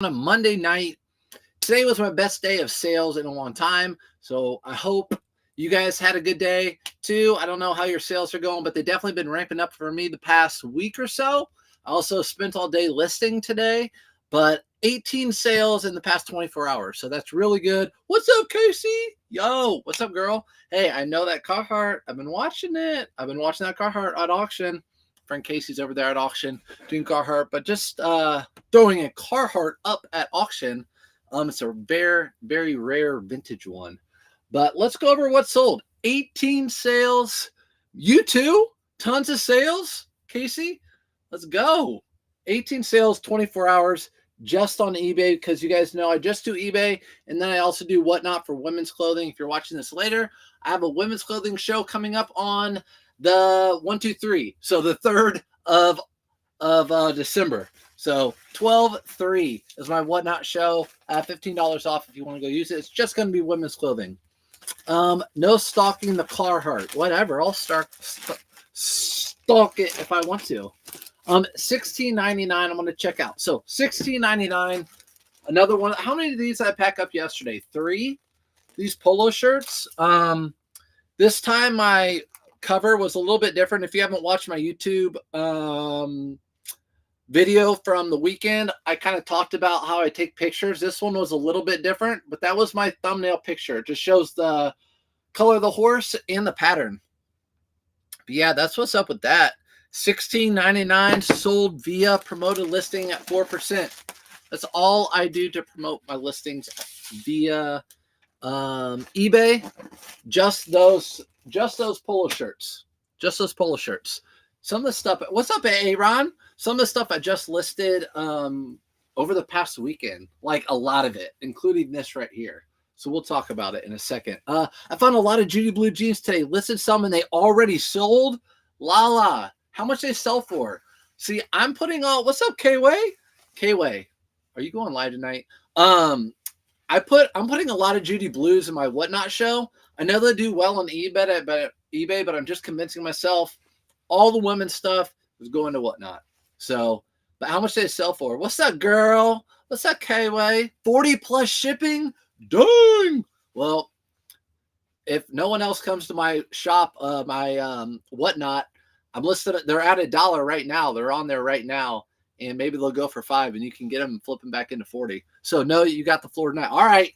on a Monday night. Today was my best day of sales in a long time. So I hope you guys had a good day too. I don't know how your sales are going, but they definitely been ramping up for me the past week or so. I also spent all day listing today, but 18 sales in the past 24 hours. So that's really good. What's up, Casey? Yo, what's up, girl? Hey, I know that Carhartt. I've been watching it. I've been watching that Carhartt at auction. Friend Casey's over there at auction doing Carhartt, but just throwing a Carhartt up at auction. It's a very, very rare vintage one. But let's go over what sold. 18 sales. You too? Tons of sales, Casey? Let's go. 18 sales, 24 hours just on eBay, because you guys know I just do eBay, and then I also do Whatnot for women's clothing. If you're watching this later, I have a women's clothing show coming up on the 1-2-3, so the 3rd of December. So 12/3 is my Whatnot show. I have $15 off if you want to go use it. It's just going to be women's clothing. No stalking the Carhartt. Whatever. I'll stalk it if I want to. $16.99. I'm going to check out. So $16.99. Another one. How many of these did I pack up yesterday? 3. These polo shirts. This time my cover was a little bit different. If you haven't watched my YouTube video from the weekend, I kind of talked about how I take pictures. This one was a little bit different, but that was my thumbnail picture. It just shows the color of the horse and the pattern. But yeah, that's what's up with that. $16.99 sold via promoted listing at 4%. That's all I do to promote my listings via eBay. Just those polo shirts. Just those polo shirts. Some of the stuff. What's up, Aaron? Some of the stuff I just listed over the past weekend, like a lot of it, including this right here. So we'll talk about it in a second. I found a lot of Judy Blue jeans today. Listed some and they already sold. Lala. How much they sell for? See, I'm putting all. What's up, K-Way? K-Way, are you going live tonight? I'm putting a lot of Judy Blues in my Whatnot show. I know they do well on eBay, but I'm just convincing myself all the women's stuff is going to Whatnot. So, but how much they sell for? What's up, girl? What's up, K-Way? 40 plus shipping? Dang! Well, if no one else comes to my shop, my Whatnot, I'm listed. They're at $1 right now. They're on there right now, and maybe they'll go for $5, and you can get them and flip them back into 40. So know you got the floor tonight. All right,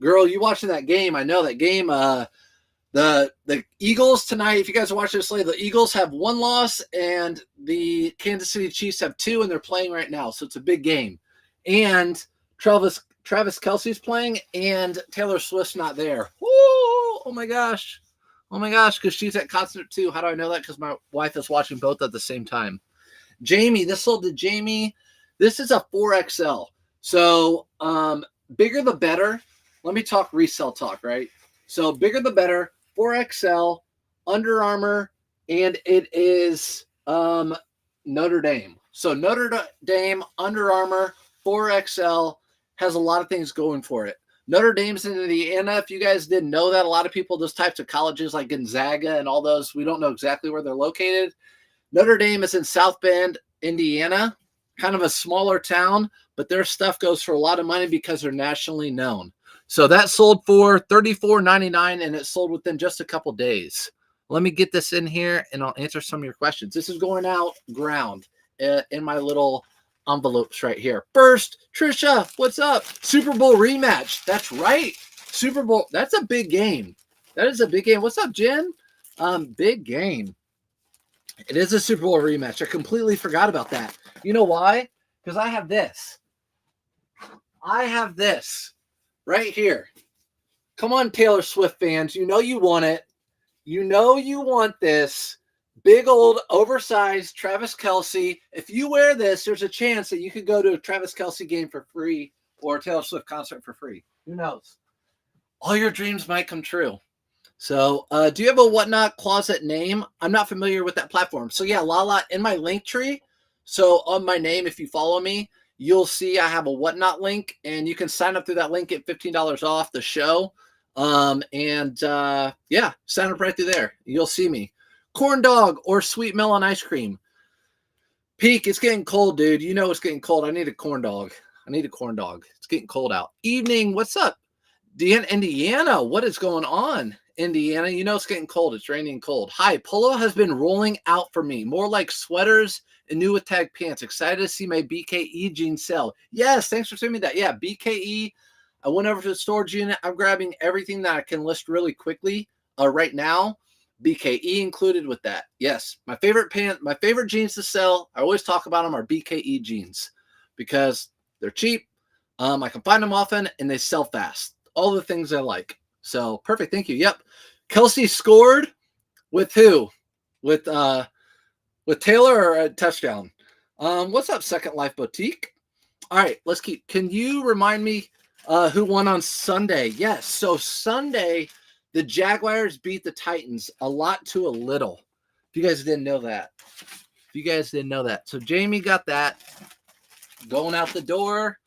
girl, you watching that game? I know that game. The Eagles tonight, if you guys are watching this later, the Eagles have 1 loss and the Kansas City Chiefs have 2, and they're playing right now. So it's a big game. And Travis Kelce's playing, and Taylor Swift's not there. Woo! Oh my gosh. Oh my gosh, because she's at concert too. How do I know that? Because my wife is watching both at the same time. Jamie, this sold to Jamie. This is a 4XL. So bigger the better. Let me talk resell talk, right? So bigger the better. 4XL, Under Armour, and it is Notre Dame. So Notre Dame, Under Armour, 4XL has a lot of things going for it. Notre Dame's in Indiana. If you guys didn't know that, a lot of people, those types of colleges like Gonzaga and all those, we don't know exactly where they're located. Notre Dame is in South Bend, Indiana, kind of a smaller town, but their stuff goes for a lot of money because they're nationally known. So that sold for $34.99, and it sold within just a couple days. Let me get this in here, and I'll answer some of your questions. This is going out ground in my little envelopes right here. First, Trisha, what's up? Super Bowl rematch. That's right. Super Bowl. That's a big game. That is a big game. What's up, Jen? Big game. It is a Super Bowl rematch. I completely forgot about that. You know why? Because I have this. I have this right here. Come on, Taylor Swift fans. You know you want it. You know you want this. Big old oversized Travis Kelce. If you wear this, there's a chance that you could go to a Travis Kelce game for free or a Taylor Swift concert for free. Who knows? All your dreams might come true. So do you have a Whatnot closet name? I'm not familiar with that platform. So yeah, Lala, in my link tree. So on my name, if you follow me, you'll see I have a Whatnot link, and you can sign up through that link, get $15 off the show. Yeah, sign up right through there. You'll see me. Corn dog or sweet melon ice cream. Peak, it's getting cold, dude. You know it's getting cold. I need a corn dog. I need a corn dog. It's getting cold out. Evening. What's up? Deanna, Indiana. What is going on? Indiana, you know it's getting cold. It's raining cold. Hi, polo has been rolling out for me. More like sweaters and new with tag pants. Excited to see my BKE jeans sell. Yes, thanks for sending me that. Yeah, BKE. I went over to the storage unit. I'm grabbing everything that I can list really quickly right now. BKE included with that. Yes, my favorite jeans to sell, I always talk about them, are BKE jeans because they're cheap. I can find them often and they sell fast. All the things I like. So perfect. Thank you. Yep. Kelsey scored with who? With Taylor or a touchdown? What's up, Second Life Boutique? All right, let's keep. Can you remind me who won on Sunday? Yes. So Sunday, the Jaguars beat the Titans a lot to a little. If you guys didn't know that. So Jamie got that. Going out the door.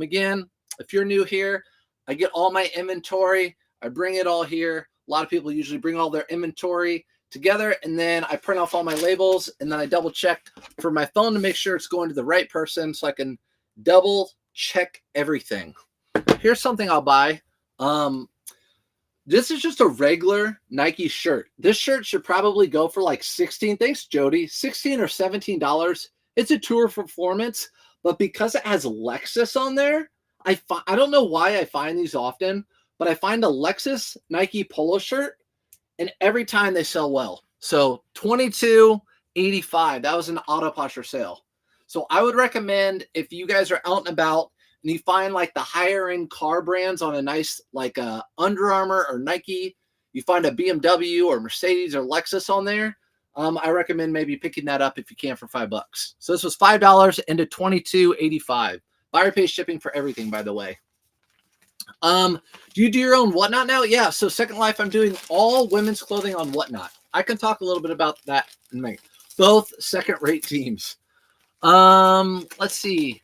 Again, if you're new here, I get all my inventory. I bring it all here. A lot of people usually bring all their inventory together, and then I print off all my labels, and then I double check for my phone to make sure it's going to the right person so I can double check everything. Here's something I'll buy. This is just a regular Nike shirt. This shirt should probably go for like $16. Thanks, Jody. $16 or $17. It's a tour performance, but because it has Lexus on there, I don't know why I find these often, but I find a Lexus Nike polo shirt, and every time they sell well. So $22.85. That was an auto posture sale. So I would recommend, if you guys are out and about and you find like the higher end car brands on a nice, like Under Armour or Nike, you find a BMW or Mercedes or Lexus on there, I recommend maybe picking that up if you can for $5. So this was $5 into $22.85. Buyer pays shipping for everything, by the way. Do you do your own Whatnot now? Yeah. So Second Life, I'm doing all women's clothing on Whatnot. I can talk a little bit about that in a minute. Both second-rate teams. Let's see.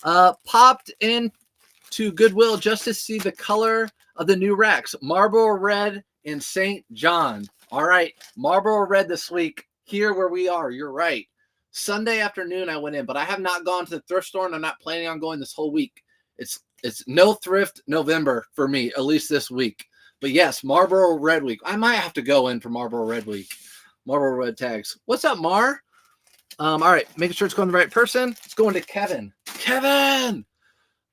Popped into Goodwill just to see the color of the new racks. Marlboro Red and St. John. All right. Marlboro Red this week. Here where we are. You're right. Sunday afternoon I went in, but I have not gone to the thrift store, and I'm not planning on going this whole week. It's no thrift November for me, at least this week. But yes, Marlboro Red Week. I might have to go in for Marlboro Red Week. Marlboro Red tags. What's up, Mar? All right, making sure it's going to the right person. It's going to Kevin. Kevin!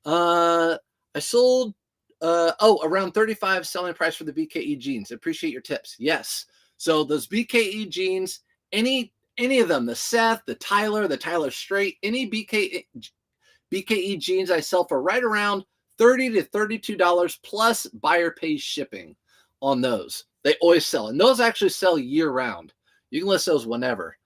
I sold around 35 selling price for the BKE jeans. Appreciate your tips. Yes. So those BKE jeans, any of them, the Seth, the Tyler Straight, any BKE jeans I sell for right around $30 to $32 plus buyer pays shipping on those. They always sell, and those actually sell year round. You can list those whenever.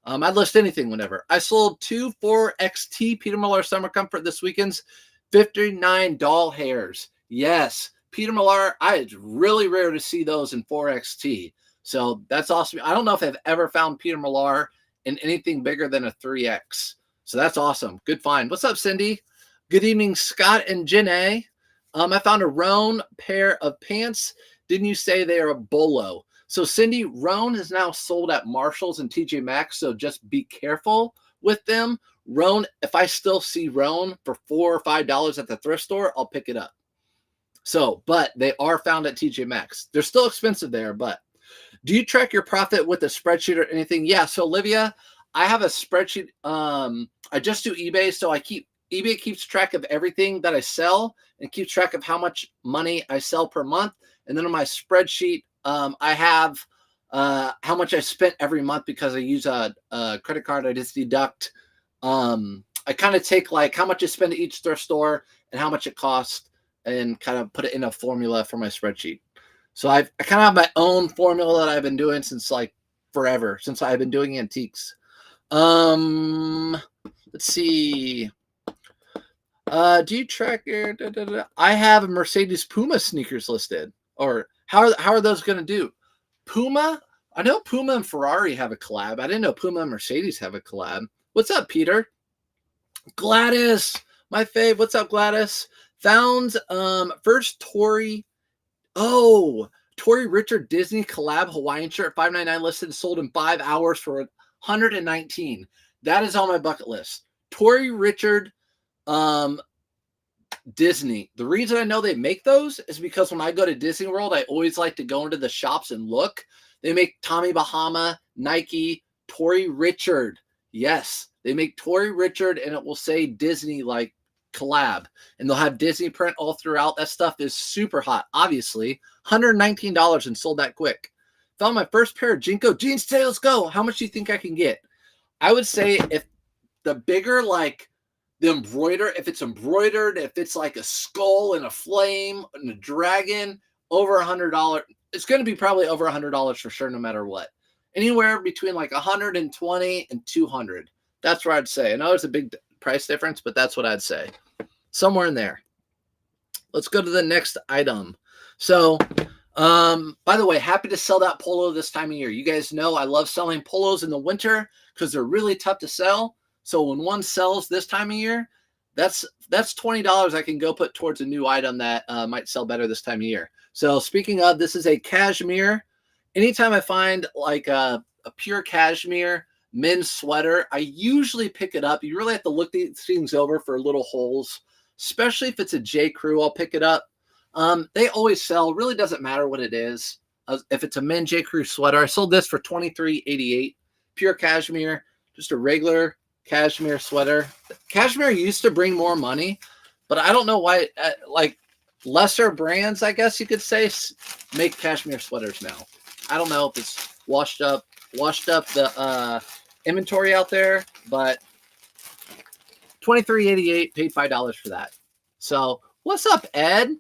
I'd list anything whenever. I sold 2 4XT Peter Millar Summer Comfort this weekend's 59 doll hairs. Yes, Peter Millar. It's really rare to see those in 4XT. So that's awesome. I don't know if I've ever found Peter Millar in anything bigger than a 3X. So that's awesome. Good find. What's up, Cindy? Good evening, Scott and Janae. I found a Roan pair of pants. Didn't you say they are a bolo? So Cindy, Roan is now sold at Marshalls and TJ Maxx. So just be careful with them. Roan, if I still see Roan for $4 or $5 at the thrift store, I'll pick it up. So, but they are found at TJ Maxx. They're still expensive there, but do you track your profit with a spreadsheet or anything? Yeah. So Olivia, I have a spreadsheet. I just do eBay. So eBay keeps track of everything that I sell and keeps track of how much money I sell per month. And then on my spreadsheet, I have how much I spent every month because I use a credit card. I just deduct. I kind of take like how much I spend at each thrift store and how much it costs and kind of put it in a formula for my spreadsheet. So I kind of have my own formula that I've been doing since like forever, since I've been doing antiques. Let's see. Do you track your? I have Mercedes Puma sneakers listed. Or how are those going to do? Puma? I know Puma and Ferrari have a collab. I didn't know Puma and Mercedes have a collab. What's up, Peter? Gladys, my fave. What's up, Gladys? Found first Tory. Oh, Tory Richard Disney collab Hawaiian shirt, $5.99 listed, sold in 5 hours for $119. That is on my bucket list. Tory Richard Disney. The reason I know they make those is because when I go to Disney World, I always like to go into the shops and look. They make Tommy Bahama, Nike, Tory Richard. Yes, they make Tory Richard, and it will say Disney like collab, and they'll have Disney print all throughout. That stuff is super hot. Obviously, $119 and sold that quick. Found my first pair of Jinko jeans today. Let's go. How much do you think I can get? I would say if the bigger, like the if it's embroidered, if it's like a skull and a flame and a dragon, over $100. It's going to be probably over $100 for sure, no matter what. Anywhere between like 120 and 200. That's where I'd say. I know there's a big price difference, but that's what I'd say. Somewhere in there. Let's go to the next item. So, by the way, happy to sell that polo this time of year. You guys know I love selling polos in the winter because they're really tough to sell. So when one sells this time of year, that's $20 I can go put towards a new item that might sell better this time of year. So speaking of, this is a cashmere. Anytime I find like a pure cashmere men's sweater, I usually pick it up. You really have to look these things over for little holes, especially if it's a J. Crew. I'll pick it up. They always sell. Really doesn't matter what it is. If it's a men's J. Crew sweater, I sold this for $23.88. Pure cashmere, just a regular cashmere sweater. Cashmere used to bring more money, but I don't know why. Like lesser brands, I guess you could say, make cashmere sweaters now. I don't know if it's washed up the inventory out there, but $23.88, paid $5 for that. So what's up, Ed?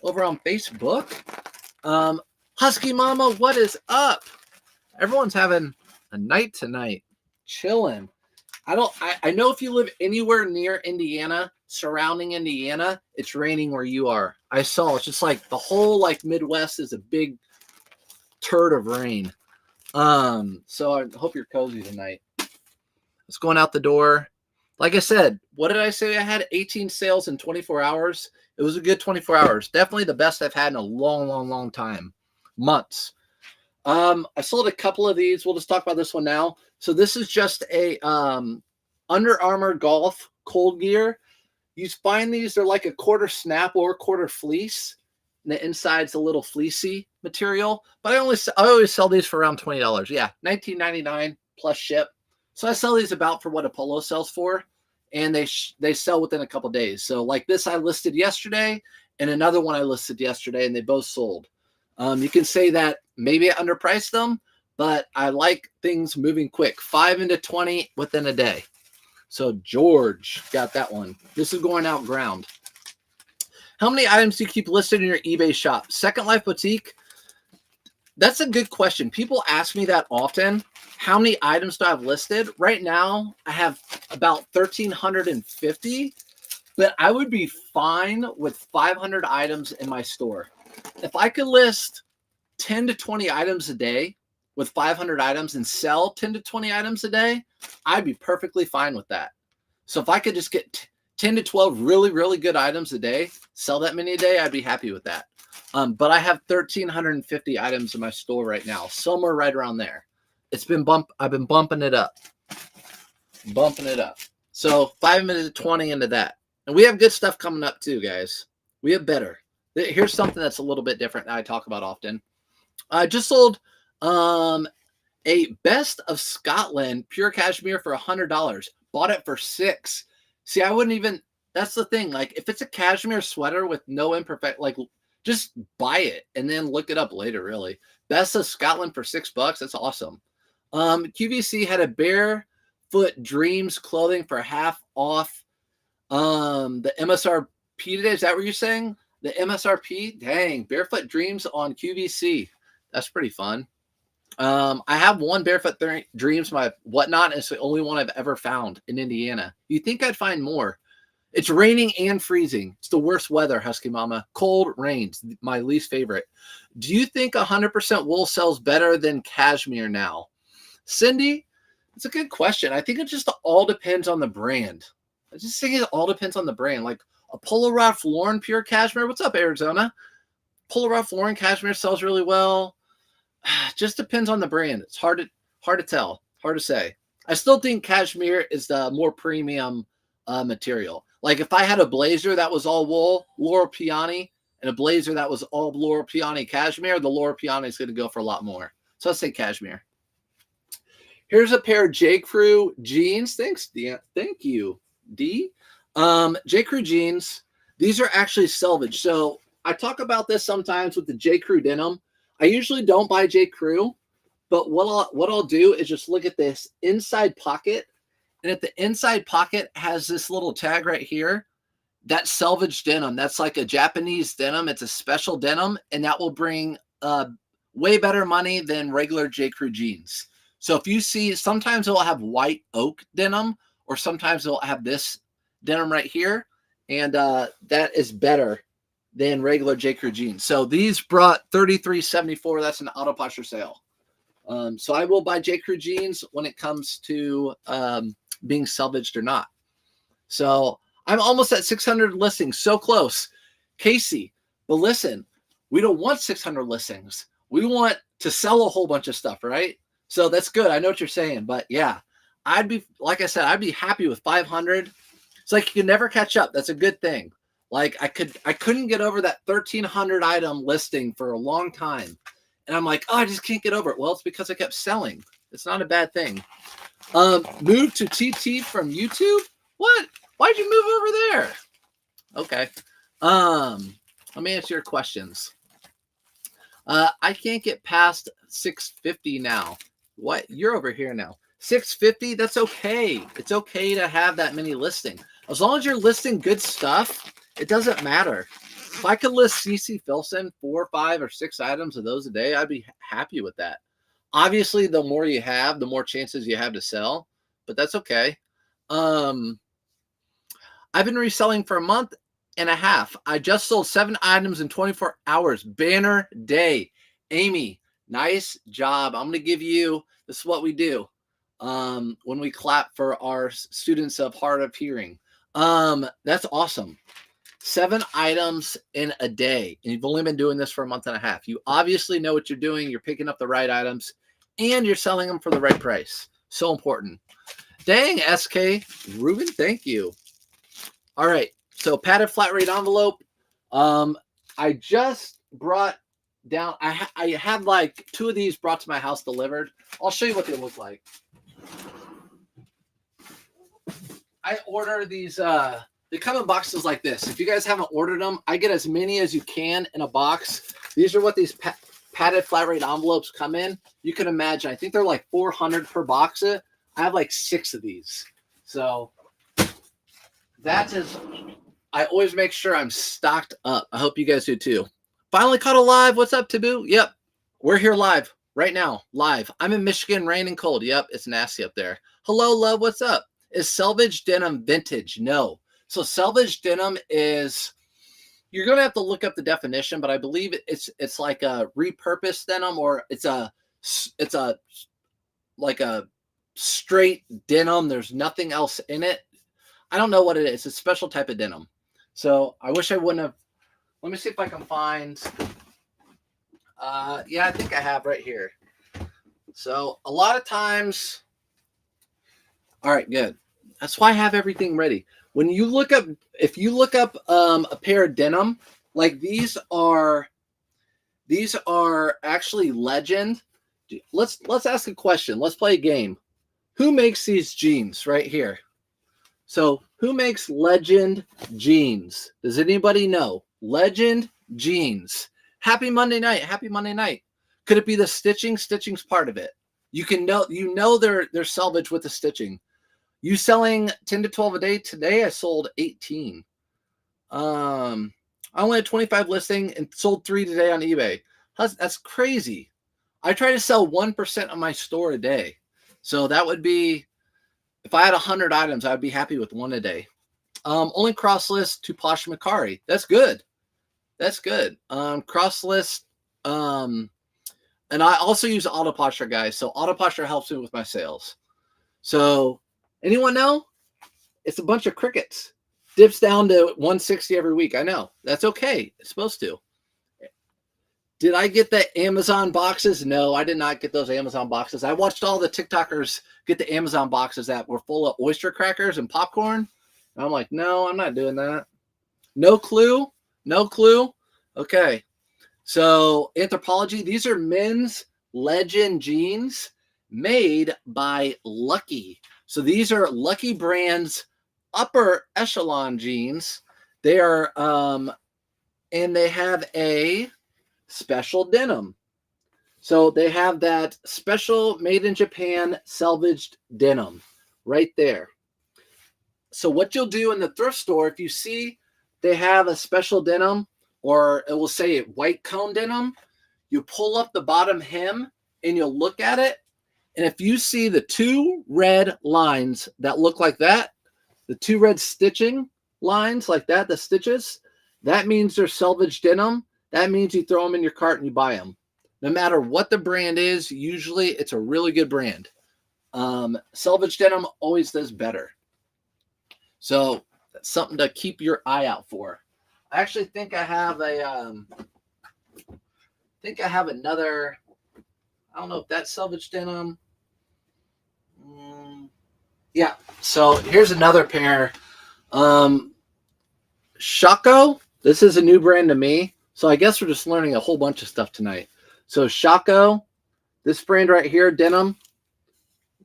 Over on Facebook. Husky Mama, what is up? Everyone's having a night tonight, chilling. I know if you live anywhere near Indiana, surrounding Indiana, it's raining where you are. I saw it's just like the whole like Midwest is a big turd of rain. So I hope you're cozy tonight. It's going out the door. Like I said, what did I say? I had 18 sales in 24 hours. It was a good 24 hours. Definitely the best I've had in a long time. Months. I sold a couple of these. We'll just talk about this one now. So this is just a Under Armour golf cold gear. You find these, they're like a quarter snap or quarter fleece. And the inside's a little fleecy material. But I always sell these for around $20. Yeah, $19.99 plus ship. So I sell these about for what a polo sells for. And they sell within a couple days. So like this I listed yesterday, and another one I listed yesterday, and they both sold. You can say that maybe I underpriced them, but I like things moving quick. 5 into 20 within a day. So George got that one. This is going out ground. How many items do you keep listed in your eBay shop? Second Life Boutique? That's a good question. People ask me that often. How many items do I have listed? Right now, I have about 1,350, but I would be fine with 500 items in my store. If I could list 10 to 20 items a day with 500 items and sell 10 to 20 items a day, I'd be perfectly fine with that. So if I could just get 10 to 12 really good items a day, sell that many a day, I'd be happy with that. But I have 1,350 items in my store right now, somewhere right around there. I've been bumping it up. So 5 minutes to 20 into that. And we have good stuff coming up too, guys. We have better. Here's something that's a little bit different that I talk about often. I just sold a Best of Scotland pure cashmere for $100. Bought it for $6. See, I wouldn't even, that's the thing. Like if it's a cashmere sweater with no imperfect, like just buy it and then look it up later, really. Best of Scotland for $6. That's awesome. QVC had a Barefoot Dreams clothing for half off the MSRP today. Is that what you're saying? The MSRP? Dang, Barefoot Dreams on QVC. That's pretty fun. I have one Barefoot Dreams, my whatnot. It's the only one I've ever found in Indiana. You'd think I'd find more. It's raining and freezing. It's the worst weather, Husky Mama. Cold rains, my least favorite. Do you think 100% wool sells better than cashmere now? Cindy, it's a good question. I think it just all depends on the brand. I just think it all depends on the brand. Like a Polo Ralph Lauren pure cashmere. What's up, Arizona? Polo Ralph Lauren cashmere sells really well. Just depends on the brand. It's hard to tell. Hard to say. I still think cashmere is the more premium material. Like if I had a blazer that was all wool, Loro Piana, and a blazer that was all Loro Piana cashmere, the Loro Piana is going to go for a lot more. So let's say cashmere. Here's a pair of J. Crew jeans. Thanks, D. Thank you, D. J. Crew jeans. These are actually selvage. So I talk about this sometimes with the J. Crew denim. I usually don't buy J. Crew, but what I'll do is just look at this inside pocket. And if the inside pocket has this little tag right here, that's salvage denim. That's like a Japanese denim. It's a special denim, and that will bring way better money than regular J. Crew jeans. So if you see, sometimes it'll have white oak denim, or sometimes it'll have this denim right here, and that is better than regular J. Crew jeans. So these brought $33.74. That's an auto posture sale. So I will buy J. Crew jeans when it comes to being salvaged or not. So I'm almost at 600 listings, so close. Casey, but listen, we don't want 600 listings. We want to sell a whole bunch of stuff, right? So that's good. I know what you're saying, but yeah, I'd be, like I said, I'd be happy with 500. It's like you can never catch up. That's a good thing. Like I couldn't get over that 1,300 item listing for a long time. And I'm like, oh, I just can't get over it. Well, it's because I kept selling. It's not a bad thing. Move to TT from YouTube? What? Why'd you move over there? Okay. Let me answer your questions. I can't get past 650 now. What? You're over here now. 650? That's okay. It's okay to have that many listing. As long as you're listing good stuff, it doesn't matter. If I could list CC Filson 4, 5, or 6 items of those a day, I'd be happy with that. Obviously, the more you have, the more chances you have to sell, but that's okay. I've been reselling for a month and a half. I just sold 7 items in 24 hours. Banner day. Amy, nice job. I'm going to give you, this is what we do when we clap for our students of hard of hearing. That's awesome. 7 items in a day. And you've only been doing this for a month and a half. You obviously know what you're doing. You're picking up the right items and you're selling them for the right price. So important. Dang, SK. Ruben, thank you. All right. So padded flat rate envelope. I just brought down, I had like 2 of these brought to my house delivered. I'll show you what they look like. I order these, they come in boxes like this. If you guys haven't ordered them, I get as many as you can in a box. These are what these padded flat rate envelopes come in. You can imagine, I think they're like 400 per box. I have like 6 of these. So that is, I always make sure I'm stocked up. I hope you guys do too. Finally caught a live. What's up, Taboo? Yep. We're here live right now. Live. I'm in Michigan, rain and cold. Yep. It's nasty up there. Hello, love. What's up? Is selvage denim vintage? No. So selvage denim is, you're going to have to look up the definition, but I believe it's like a repurposed denim, or it's like a straight denim. There's nothing else in it. I don't know what it is. It's a special type of denim. So I wish I wouldn't have. Let me see if I can find. Yeah, I think I have right here. So a lot of times. All right, good. That's why I have everything ready. When you look up, if you look up a pair of denim, like these are actually Legend. Let's ask a question. Let's play a game. Who makes these jeans right here? So who makes Legend jeans? Does anybody know? Legend jeans. Happy Monday night. Happy Monday night. Could it be the stitching? Stitching's part of it. You know they're salvage with the stitching. You selling 10 to 12 a day? Today I sold 18. I only had 25 listing and sold 3 today on eBay. That's crazy. I try to sell 1% of my store a day. So that would be, if I had 100 items, I would be happy with 1 a day. Only cross list to Posh Macari. That's good. That's good. Cross list. And I also use Auto Posture, guys. So Auto Posture helps me with my sales. So anyone know? It's a bunch of crickets. Dips down to 160 every week. I know. That's okay. It's supposed to. Did I get the Amazon boxes? No, I did not get those Amazon boxes. I watched all the TikTokers get the Amazon boxes that were full of oyster crackers and popcorn. And I'm like, no, I'm not doing that. No clue. No clue. Okay. So Anthropologie, these are men's legend jeans made by Lucky. So these are Lucky Brand's upper echelon jeans. They are, and they have a special denim. So they have that special made in Japan salvaged denim right there. So what you'll do in the thrift store, if you see they have a special denim, or it will say white cone denim, you pull up the bottom hem and you'll look at it. And if you see the two red lines that look like that, the two red stitching lines like that, the stitches, that means they're salvage denim. That means you throw them in your cart and you buy them. No matter what the brand is, usually it's a really good brand. Salvage denim always does better. So that's something to keep your eye out for. I actually think I have another. I don't know if that's salvage denim. Yeah. So here's another pair. Shako. This is a new brand to me. So I guess we're just learning a whole bunch of stuff tonight. So Shako, this brand right here, denim,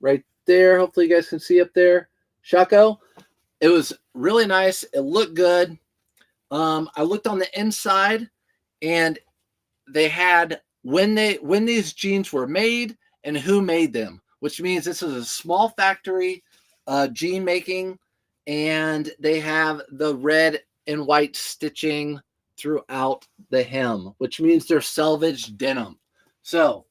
right there. Hopefully you guys can see up there. Shako. It was really nice. It looked good. I looked on the inside, and they had when these jeans were made and who made them, which means this is a small factory jean making, and they have the red and white stitching throughout the hem, which means they're salvage denim. So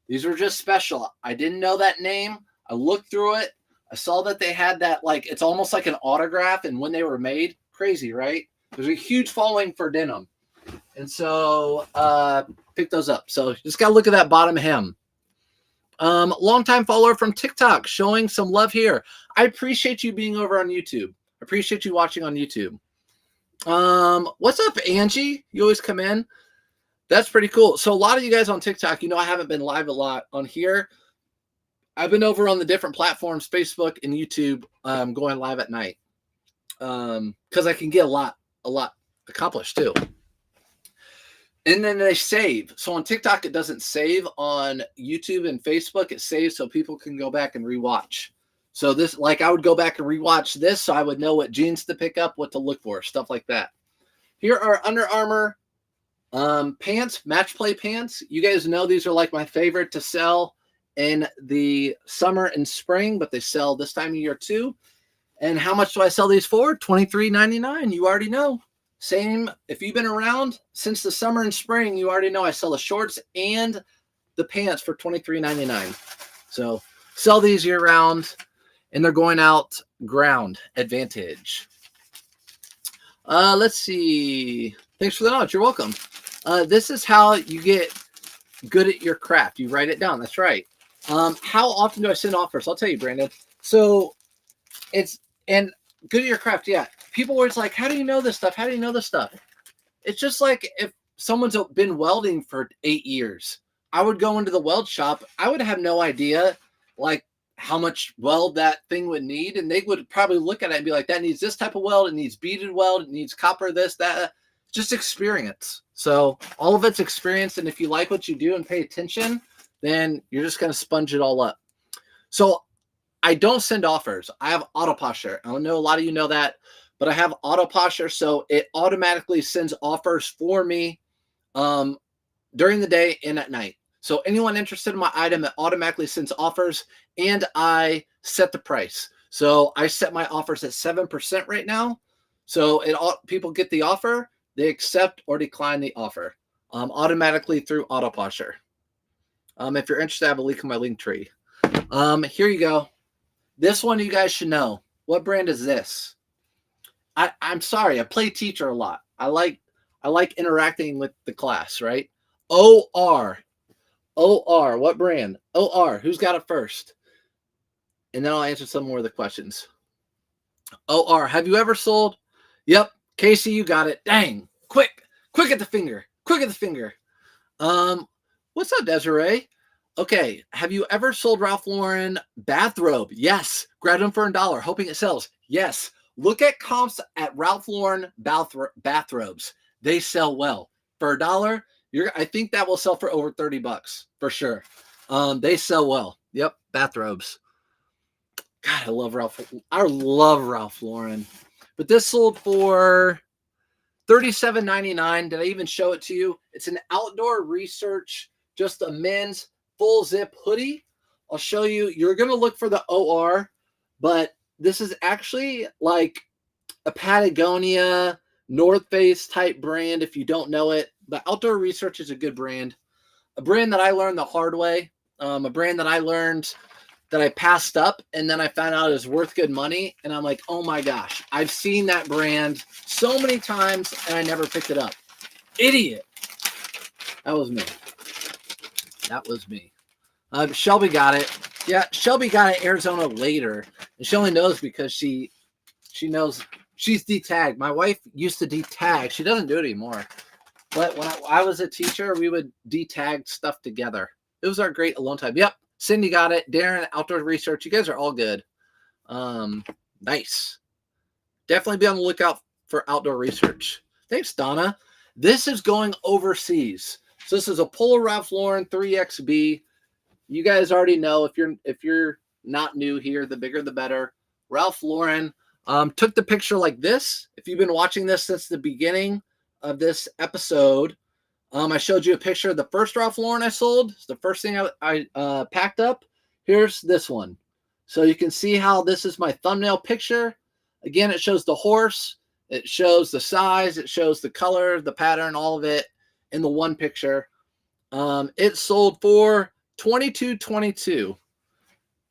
these were just special. I didn't know that name. I looked through it. I saw that they had that, like, it's almost like an autograph, and when they were made, crazy, right? There's a huge following for denim. And so pick those up. So you just got to look at that bottom hem. Longtime follower from TikTok, showing some love here. I appreciate you being over on YouTube. I appreciate you watching on YouTube. What's up, Angie? You always come in. That's pretty cool. So a lot of you guys on TikTok, I haven't been live a lot on here. I've been over on the different platforms, Facebook and YouTube, going live at night. Because I can get a lot accomplished too. And then they save. So on TikTok, it doesn't save. On YouTube and Facebook, it saves so people can go back and rewatch. So this, like, I would go back and rewatch this so I would know what jeans to pick up, what to look for, stuff like that. Here are Under Armour pants, match play pants. You guys know these are like my favorite to sell in the summer and spring, but they sell this time of year too. And how much do I sell these for? $23.99. You already know. Same, if you've been around since the summer and spring, you already know I sell the shorts and the pants for $23.99. So sell these year round, and they're going out ground advantage. Let's see. Thanks for the knowledge. You're welcome. This is how you get good at your craft. You write it down. That's right. How often do I send offers? I'll tell you, Brandon. So and good at your craft. Yeah. People always like, how do you know this stuff? How do you know this stuff? It's just like if someone's been welding for 8 years, I would go into the weld shop. I would have no idea like how much weld that thing would need. And they would probably look at it and be like, that needs this type of weld. It needs beaded weld. It needs copper, this, that. Just experience. So all of it's experience. And if you like what you do and pay attention, then you're just going to sponge it all up. So I don't send offers. I have Autoposture. I know a lot of you know that, but I have Autoposture, so it automatically sends offers for me during the day and at night. So anyone interested in my item, it automatically sends offers, and I set the price. So I set my offers at 7% right now. So people get the offer, they accept or decline the offer automatically through Autoposture. If you're interested, I have a link in my link tree. Here you go. This one you guys should know. What brand is this? I'm sorry, I play teacher a lot. I like interacting with the class, right? OR. What brand? OR. Who's got it first? And then I'll answer some more of the questions. OR. Have you ever sold? Yep. Casey, you got it. Dang. Quick at the finger. What's up, Desiree? Okay. Have you ever sold Ralph Lauren bathrobe? Yes. Grabbed them for $1, hoping it sells. Yes. Look at comps at Ralph Lauren bathrobes. They sell well. For $1, I think that will sell for over $30 for sure. They sell well. Yep, bathrobes. God, I love Ralph Lauren. But this sold for $37.99. Did I even show it to you? It's an Outdoor Research, just a men's full zip hoodie. I'll show you. You're going to look for the OR, but this is actually like a Patagonia, North Face type brand if you don't know it. But Outdoor Research is a good brand. A brand that I learned the hard way. A brand that I learned that I passed up, and then I found out it was worth good money. And I'm like, oh my gosh, I've seen that brand so many times and I never picked it up. Idiot. That was me. That was me. Shelby got it. Yeah, Shelby got it Arizona later. And she only knows because she knows she's detagged. My wife used to detag. She doesn't do it anymore. But when I was a teacher, we would detag stuff together. It was our great alone time. Yep. Cindy got it. Darren, Outdoor Research. You guys are all good. Nice. Definitely be on the lookout for Outdoor Research. Thanks, Donna. This is going overseas. So this is a Polo Ralph Lauren 3XB. You guys already know, if you're not new here, the bigger the better. Ralph Lauren took the picture like this. If you've been watching this since the beginning of this episode, I showed you a picture of the first Ralph Lauren I sold. It's the first thing I packed up. Here's this one. So you can see how this is my thumbnail picture. Again, it shows the horse. It shows the size. It shows the color, the pattern, all of it in the one picture. It sold for $22.22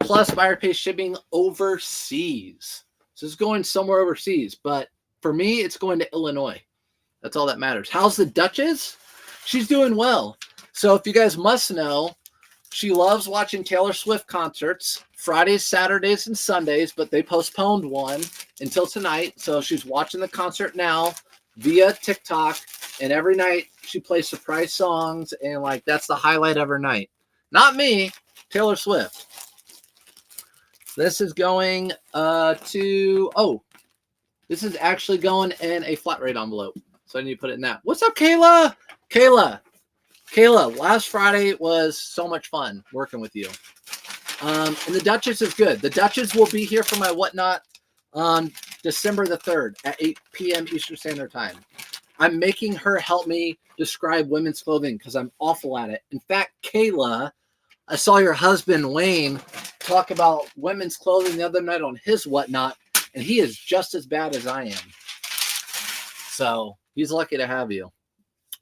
plus buyer pay shipping overseas. So it's going somewhere overseas. But for me, it's going to Illinois. That's all that matters. How's the Duchess? She's doing well. So if you guys must know, she loves watching Taylor Swift concerts Fridays, Saturdays, and Sundays, but they postponed one until tonight. So she's watching the concert now via TikTok, and every night she plays surprise songs, and like that's the highlight of her night. Not me, Taylor Swift. This is going this is actually going in a flat rate envelope. So I need to put it in that. What's up, Kayla? Kayla, last Friday was so much fun working with you. And the Duchess is good. The Duchess will be here for my whatnot on December the 3rd at 8 p.m. Eastern Standard Time. I'm making her help me describe women's clothing because I'm awful at it. In fact, Kayla, I saw your husband, Wayne, talk about women's clothing the other night on his whatnot, and he is just as bad as I am. So he's lucky to have you.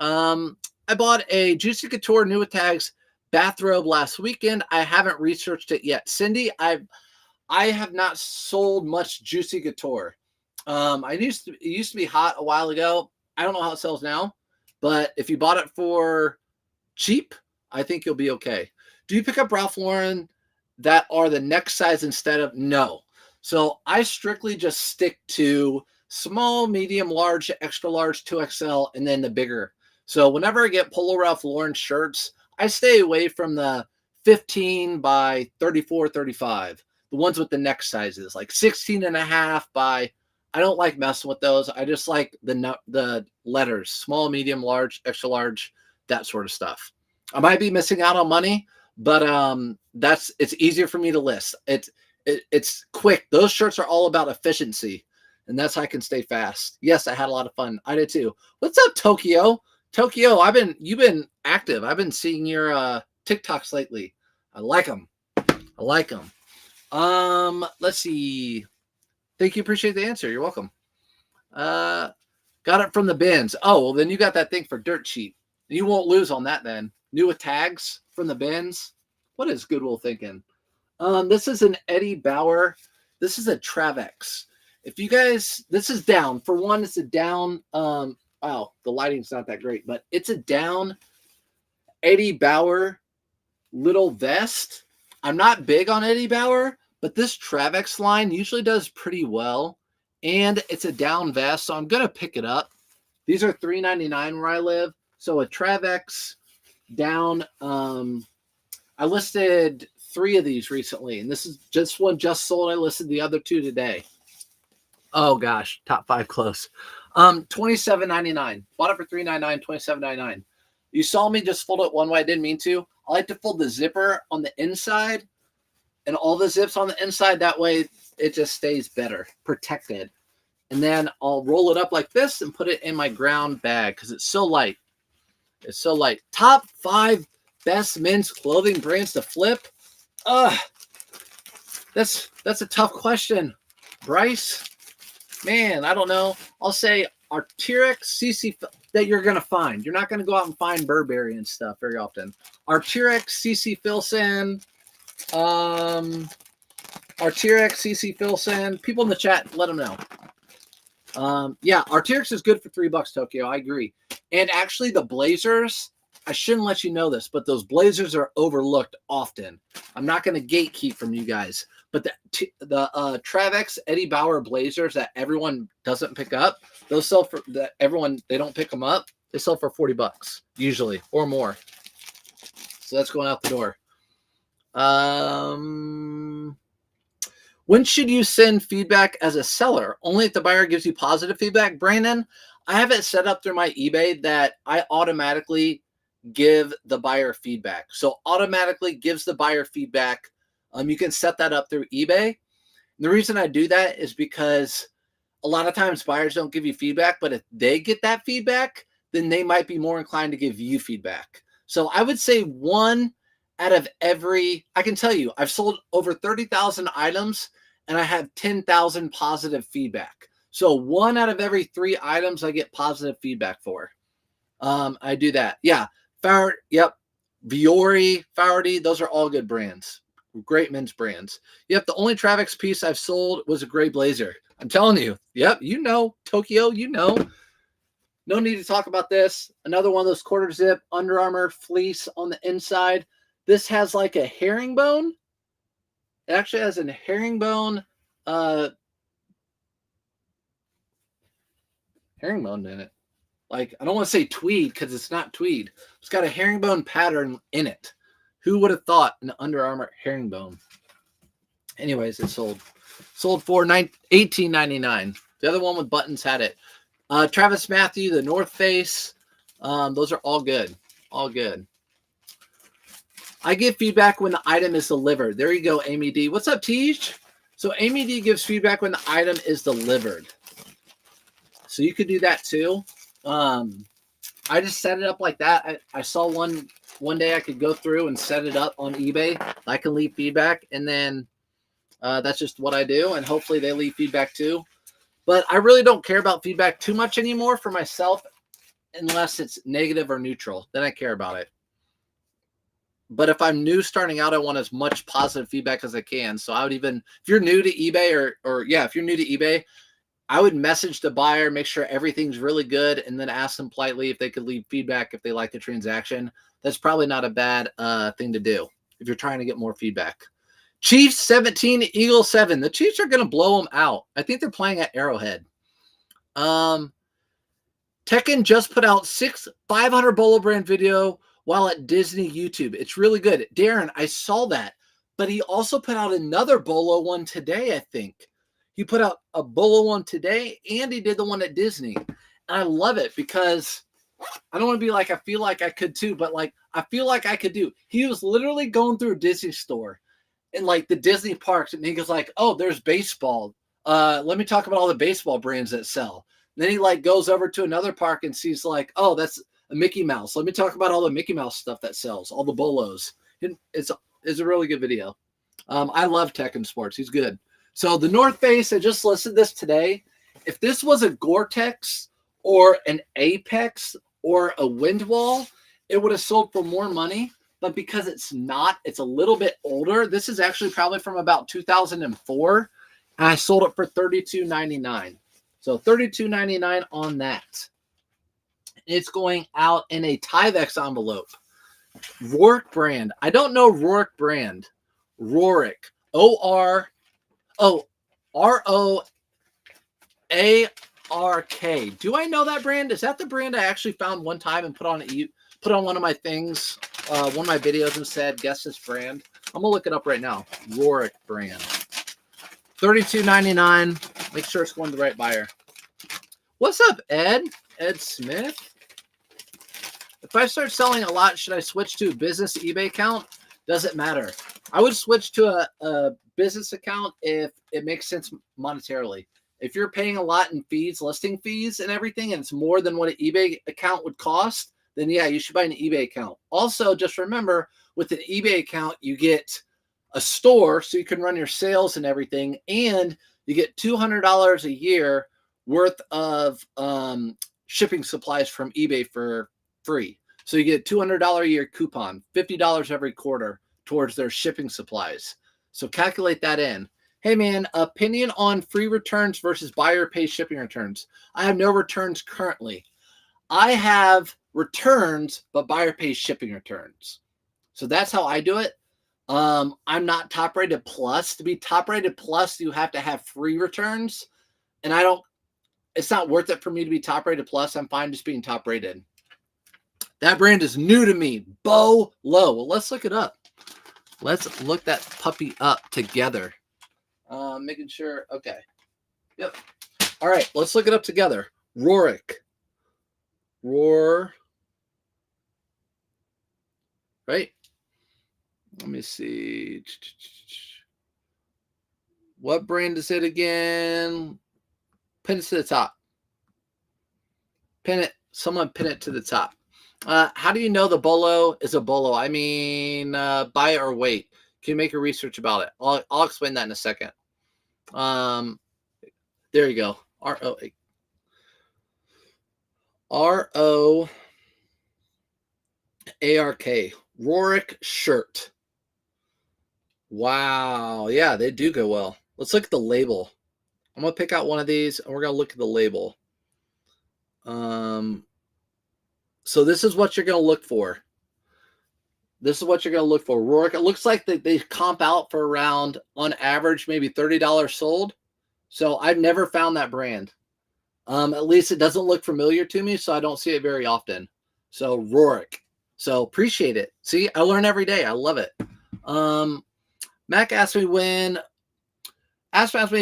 I bought a Juicy Couture New with Tags bathrobe last weekend. I haven't researched it yet. Cindy, I have not sold much Juicy Couture. It used to be hot a while ago. I don't know how it sells now, but if you bought it for cheap, I think you'll be okay. Do you pick up Ralph Lauren that are the next size instead of no? So I strictly just stick to small, medium, large, extra large, 2XL, and then the bigger. So whenever I get Polo Ralph Lauren shirts, I stay away from the 15 by 34, 35, the ones with the neck sizes, like 16 and a half by, I don't like messing with those. I just like the letters, small, medium, large, extra large, that sort of stuff. I might be missing out on money, but it's easier for me to list. It's quick. Those shirts are all about efficiency, and that's how I can stay fast. Yes, I had a lot of fun. I did too. What's up, Tokyo? Tokyo, you've been active. I've been seeing your TikToks lately. I like them. Let's see. Thank you. Appreciate the answer. You're welcome. Got it from the bins. Oh, well, then you got that thing for dirt cheap. You won't lose on that then. New with tags from the bins. What is Goodwill thinking? This is an Eddie Bauer. This is a Travex. If you guys, this is down. For one, it's a down. Wow, the lighting's not that great, but it's a down Eddie Bauer little vest. I'm not big on Eddie Bauer, but this Travex line usually does pretty well. And it's a down vest, so I'm going to pick it up. These are $3.99 where I live. So a Travex down. I listed 3 of these recently, and this is just one just sold. I listed the other 2 today. Oh gosh, top 5 close. $27.99. Bought it for $3.99, $27.99. You saw me just fold it one way. I didn't mean to. I like to fold the zipper on the inside and all the zips on the inside. That way it just stays better, protected. And then I'll roll it up like this and put it in my ground bag because it's so light. It's so light. Top 5 best men's clothing brands to flip. That's a tough question, Bryce. Man, I don't know. I'll say Arc'teryx, CC that you're gonna find. You're not gonna go out and find Burberry and stuff very often. Arc'teryx, CC Filson, Arc'teryx, CC Filson. People in the chat, let them know. Yeah, Arc'teryx is good for $3, Tokyo. I agree. And actually, the blazers, I shouldn't let you know this, but those blazers are overlooked often. I'm not going to gatekeep from you guys, but the Travex Eddie Bauer blazers that everyone doesn't pick up, those sell for that everyone, they don't pick them up. They sell for $40 usually or more. So that's going out the door. When should you send feedback as a seller? Only if the buyer gives you positive feedback. Brandon, I have it set up through my eBay that I automatically give the buyer feedback. So automatically gives the buyer feedback. You can set that up through eBay. And the reason I do that is because a lot of times buyers don't give you feedback, but if they get that feedback, then they might be more inclined to give you feedback. So I would say 1 out of every, I can tell you, I've sold over 30,000 items and I have 10,000 positive feedback. So 1 out of every 3 items I get positive feedback for. I do that. Yeah. Yep. Viore, Faherty, those are all good brands. Great men's brands. Yep. The only Travex piece I've sold was a gray blazer. I'm telling you. Yep. You know, Tokyo, you know. No need to talk about this. Another one of those quarter zip Under Armour fleece on the inside. This has like a herringbone. It actually has a herringbone herringbone in it. Like, I don't want to say tweed because it's not tweed. It's got a herringbone pattern in it. Who would have thought an Under Armour herringbone? Anyways, it sold for $18.99. The other one with buttons had it. Travis Matthew, the North Face. Those are all good. All good. I give feedback when the item is delivered. There you go, Amy D. What's up, Tej? So Amy D gives feedback when the item is delivered. So you could do that too. I just set it up like that. I saw one day I could go through and set it up on eBay. I can leave feedback, and then that's just what I do, and hopefully they leave feedback too. But I really don't care about feedback too much anymore for myself unless it's negative or neutral. Then I care about it. But if I'm new starting out, I want as much positive feedback as I can. So I would even, if you're new to eBay if you're new to eBay, I would message the buyer, make sure everything's really good, and then ask them politely if they could leave feedback if they like the transaction. That's probably not a bad thing to do if you're trying to get more feedback. Chiefs 17, Eagles 7. The Chiefs are going to blow them out. I think they're playing at Arrowhead. Tekken just put out 500 Bolo brand video while at Disney YouTube. It's really good. Darren, I saw that. But he also put out another Bolo one today, I think. He put out a Bolo one today, and he did the one at Disney. And I love it because I don't want to be like, I feel like I could too, but like, I feel like I could do. He was literally going through a Disney store in like the Disney parks, and he goes like, oh, there's baseball. Let me talk about all the baseball brands that sell. And then he like goes over to another park and sees like, oh, that's a Mickey Mouse. Let me talk about all the Mickey Mouse stuff that sells, all the Bolos. It's a really good video. I love Tekken Sports. He's good. So the North Face, I just listed this today. If this was a Gore-Tex or an Apex or a Windwall, it would have sold for more money. But because it's not, it's a little bit older. This is actually probably from about 2004. And I sold it for $32.99. So $32.99 on that. It's going out in a Tyvek envelope. Rourke brand. I don't know Rourke brand. Rourke. R-O-A-R-K. Do I know that brand? Is that the brand I actually found one time and put on one of my things, one of my videos, and said, guess this brand? I'm going to look it up right now. Rourke brand. $32.99. Make sure it's going to the right buyer. What's up, Ed? Ed Smith. If I start selling a lot, should I switch to a business eBay account? Doesn't matter. I would switch to a business account if it makes sense monetarily. If you're paying a lot in fees, listing fees and everything, and it's more than what an eBay account would cost, then yeah, you should buy an eBay account. Also, just remember, with an eBay account, you get a store so you can run your sales and everything, and you get $200 a year worth of shipping supplies from eBay for free. So you get a $200 a year coupon, $50 every quarter towards their shipping supplies. So calculate that in. Hey man, opinion on free returns versus buyer pays shipping returns. I have no returns currently. I have returns, but buyer pays shipping returns. So that's how I do it. I'm not top rated plus. To be top rated plus, you have to have free returns. And it's not worth it for me to be top rated plus. I'm fine just being top rated. That brand is new to me. Bolo. Well, let's look it up. Let's look that puppy up together. Making sure. Okay. Yep. All right. Let's look it up together. Rorick. Roar. Right. Let me see. What brand is it again? Pin it to the top. Pin it. Someone pin it to the top. How do you know the bolo is a bolo? I mean, buy it or wait. Can you make your research about it? I'll explain that in a second. There you go. R-O-A. R-O-A-R-K. Rorick shirt. Wow. Yeah, they do go well. Let's look at the label. I'm going to pick out one of these, and we're going to look at the label. So this is what you're going to look for. This is what you're going to look for. Rorick. It looks like they comp out for around, on average, maybe $30 sold. So I've never found that brand. At least it doesn't look familiar to me, so I don't see it very often. So Rorick. So appreciate it. See, I learn every day. I love it. Mac asked me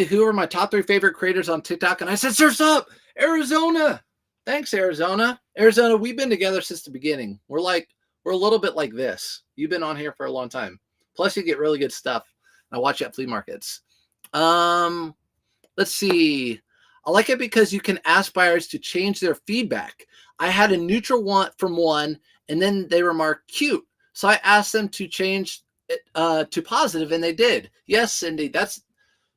who are my top 3 favorite creators on TikTok, and I said, surf's up, Arizona. Thanks, Arizona. Arizona, we've been together since the beginning. We're a little bit like this. You've been on here for a long time. Plus, you get really good stuff. I watch you at flea markets. Let's see. I like it because you can ask buyers to change their feedback. I had a neutral one from one, and then they remarked cute. So I asked them to change it to positive, and they did. Yes, Cindy, that's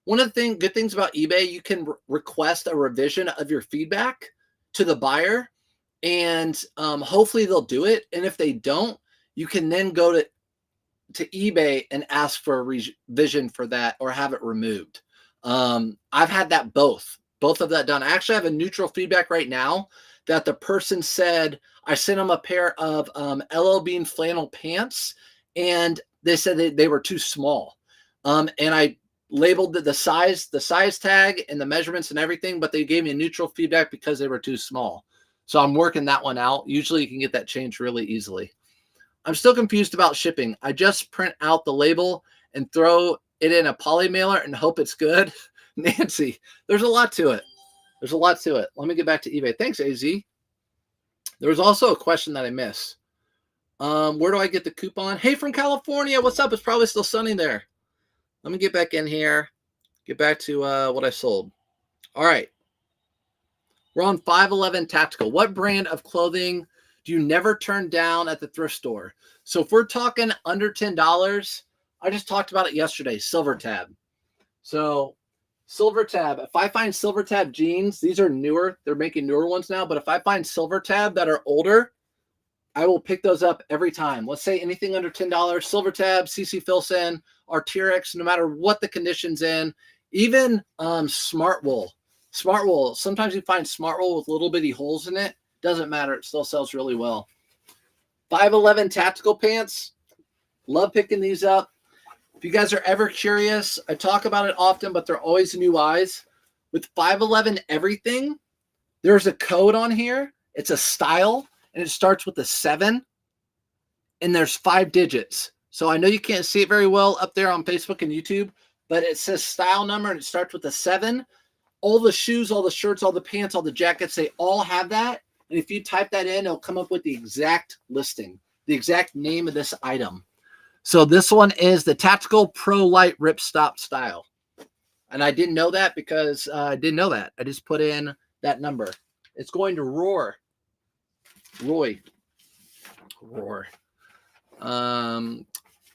one of the good things about eBay. You can request a revision of your feedback to the buyer, and hopefully they'll do it. And if they don't, you can then go to eBay and ask for a revision for that or have it removed. I've had that both of that done. I actually have a neutral feedback right now that the person said I sent them a pair of LL Bean flannel pants, and they said they were too small. And I labeled the size tag and the measurements and everything, but they gave me a neutral feedback because they were too small. So I'm working that one out. Usually you can get that changed really easily. I'm still confused about shipping. I just print out the label and throw it in a poly mailer and hope it's good. Nancy, there's a lot to it. Let me get back to eBay. Thanks, AZ. There was also a question that I missed. Where do I get the coupon? Hey, from California. What's up? It's probably still sunny there. Let me get back in here. Get back to what I sold. All right. We're on 511 Tactical. What brand of clothing do you never turn down at the thrift store? So if we're talking under $10, I just talked about it yesterday, Silver Tab. So Silver Tab, if I find Silver Tab jeans, these are newer. They're making newer ones now. But if I find Silver Tab that are older, I will pick those up every time. Let's say anything under $10, Silver Tab, CC Filson, Arc'teryx, no matter what the condition's in, even Smart Wool. Smart Wool, sometimes you find Smart Wool with little bitty holes in it. Doesn't matter. It still sells really well. 511 Tactical Pants. Love picking these up. If you guys are ever curious, I talk about it often, but they're always new eyes. With 511 everything, there's a code on here. It's a style, and it starts with a 7, and there's 5 digits. So I know you can't see it very well up there on Facebook and YouTube, but it says style number, and it starts with a 7. all the shoes, all the shirts, all the pants, all the jackets, they all have that. And if you type that in, it'll come up with the exact listing, the exact name of this item. So this one is the Tactical Pro Light Ripstop Style. And I didn't know that because I didn't know that. I just put in that number. It's going to Roar.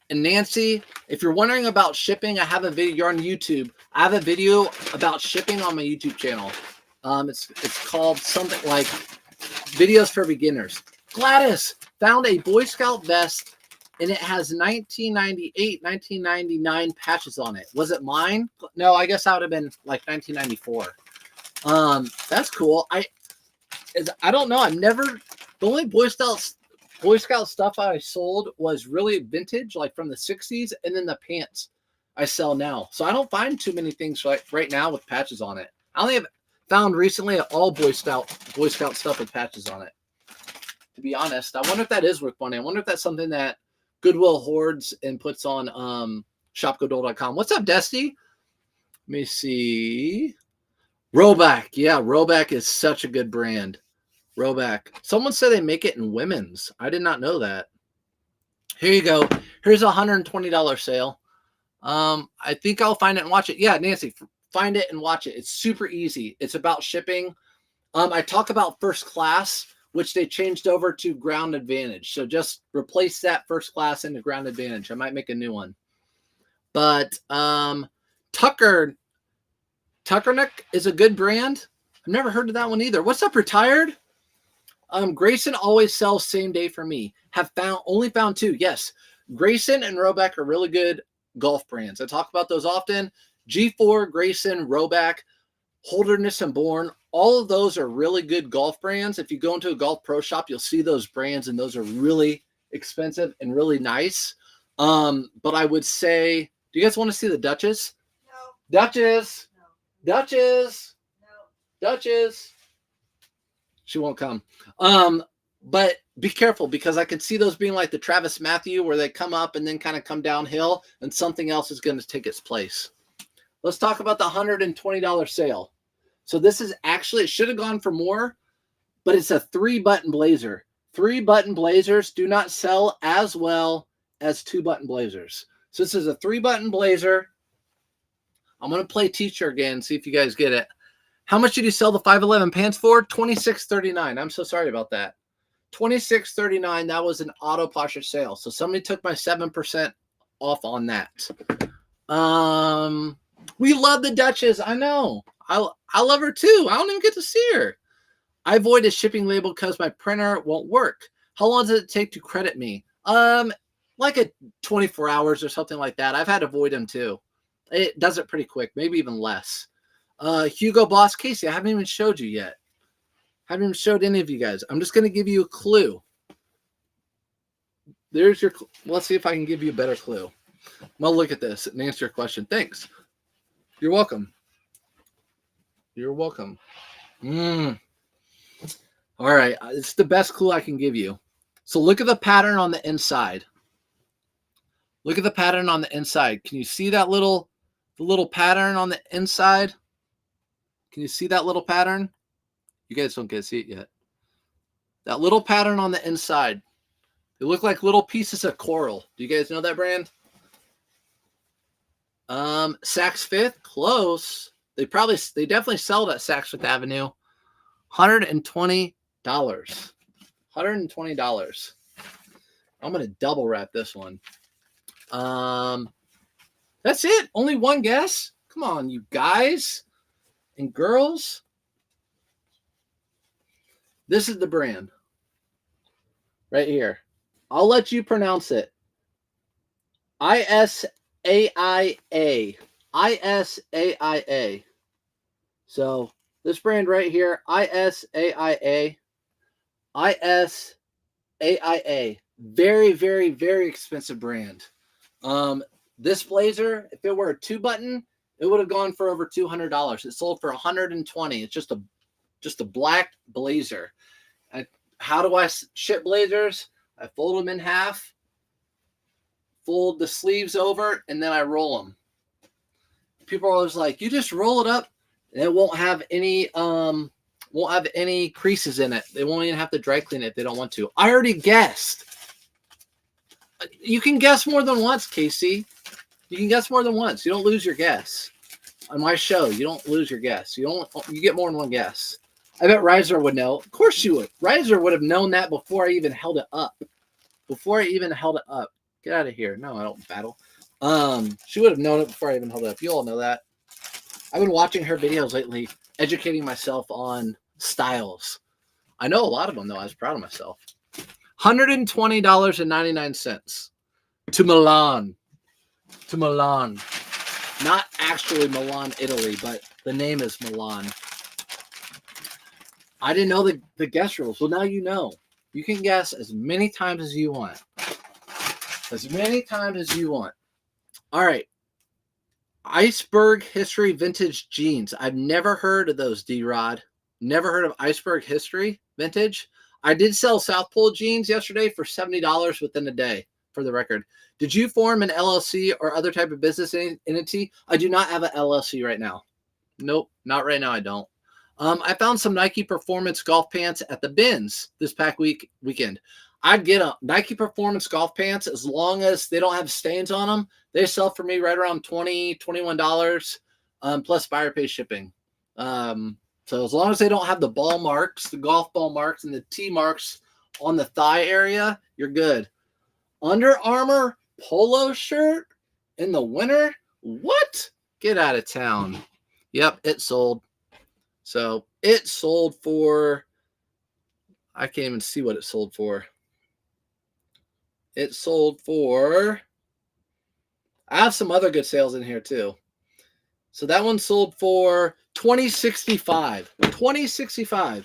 And Nancy, if you're wondering about shipping, I have a video. You're on YouTube. I have a video about shipping on my YouTube channel. It's called something like Videos for Beginners. Gladys found a Boy Scout vest, and it has 1998, 1999 patches on it. Was it mine? No, I guess that would have been like 1994. That's cool. I don't know. The only Boy Scout stuff I sold was really vintage, like from the 60s, and then the pants I sell now. So I don't find too many things right now with patches on it. I only have found recently all Boy Scout stuff with patches on it. To be honest, I wonder if that is worth money. I wonder if that's something that Goodwill hoards and puts on shopgoodwill.com. What's up, Dusty? Let me see. Roback. Yeah, Roback is such a good brand. Roback. Someone said they make it in women's. I did not know that. Here you go. Here's a $120 sale. I think I'll find it and watch it. Yeah, Nancy, find it and watch it. It's super easy. It's about shipping. I talk about First Class, which they changed over to Ground Advantage. So just replace that First Class into Ground Advantage. I might make a new one. But Tuckerneck is a good brand. I've never heard of that one either. What's up, Retired? Grayson always sells same day for me. Only found two. Yes, Grayson and Roback are really good golf brands. I talk about those often. G4, Grayson, Roback, Holderness, and Bourne. All of those are really good golf brands. If you go into a golf pro shop, you'll see those brands, and those are really expensive and really nice. But I would say, do you guys want to see the Duchess? No. Duchess. No. Duchess. No. Duchess. She won't come. But be careful, because I can see those being like the Travis Matthew, where they come up and then kind of come downhill, and something else is going to take its place. Let's talk about the $120 sale. So this is actually, it should have gone for more, but it's a 3-button blazer. 3-button blazers do not sell as well as 2-button blazers. So this is a 3-button blazer. I'm going to play teacher again, see if you guys get it. How much did you sell the 511 pants for? $26.39. I'm so sorry about that. $26.39. That was an auto posture sale. So somebody took my 7% off on that. We love the Duchess. I know. I love her too. I don't even get to see her. I avoid a shipping label because my printer won't work. How long does it take to credit me? Like 24 hours or something like that. I've had to avoid them too. It does it pretty quick, maybe even less. Hugo Boss, Casey, I haven't even showed you yet. Haven't even showed any of you guys. I'm just going to give you a clue. There's your, let's see if I can give you a better clue. Well, look at this and answer your question. Thanks. You're welcome. You're welcome. All right. It's the best clue I can give you. So look at the pattern on the inside. Look at the pattern on the inside. Can you see that the little pattern on the inside? Can you see that little pattern? You guys don't get to see it yet. That little pattern on the inside. They look like little pieces of coral. Do you guys know that brand? Saks Fifth, close. They definitely sell it at Saks Fifth Avenue. $120. $120. I'm gonna double wrap this one. That's it. Only one guess. Come on, you guys and girls. This is the brand right here. I'll let you pronounce it. ISAIA. ISAIA. So this brand right here, ISAIA. ISAIA. Very, very, very expensive brand. This blazer, if it were a 2-button, it would have gone for over $200. It sold for $120. It's just a black blazer. How do I ship blazers? I fold them in half, fold the sleeves over, and then I roll them. People are always like, you just roll it up. It won't have any creases in it. They won't even have to dry clean it if they don't want to. I already guessed. You can guess more than once, Casey. You can guess more than once. You don't lose your guess. On my show, you don't lose your guess. You get more than one guess. I bet Riser would know. Of course you would. Riser would have known that before I even held it up. Get out of here. No, I don't battle. She would have known it before I even held it up. You all know that. I've been watching her videos lately, educating myself on styles. I know a lot of them, though. I was proud of myself. $120.99 to Milan. To Milan. Not actually Milan, Italy, but the name is Milan. I didn't know the guess rules. Well, now you know. You can guess as many times as you want. As many times as you want. All right. Iceberg History Vintage Jeans. I've never heard of those, D-Rod. Never heard of Iceberg History Vintage. I did sell South Pole jeans yesterday for $70 within a day, for the record. Did you form an LLC or other type of business entity? I do not have an LLC right now. Nope, not right now. I don't. I found some Nike Performance golf pants at the bins this past weekend. I'd get a Nike Performance golf pants as long as they don't have stains on them. They sell for me right around $20, $21, plus buyer pay shipping. So as long as they don't have the ball marks, the golf ball marks, and the tee marks on the thigh area, you're good. Under Armour polo shirt in the winter? What? Get out of town. Yep, it sold. So it sold for, I can't even see what it sold for. It sold for, I have some other good sales in here too. So that one sold for $20.65. $20.65.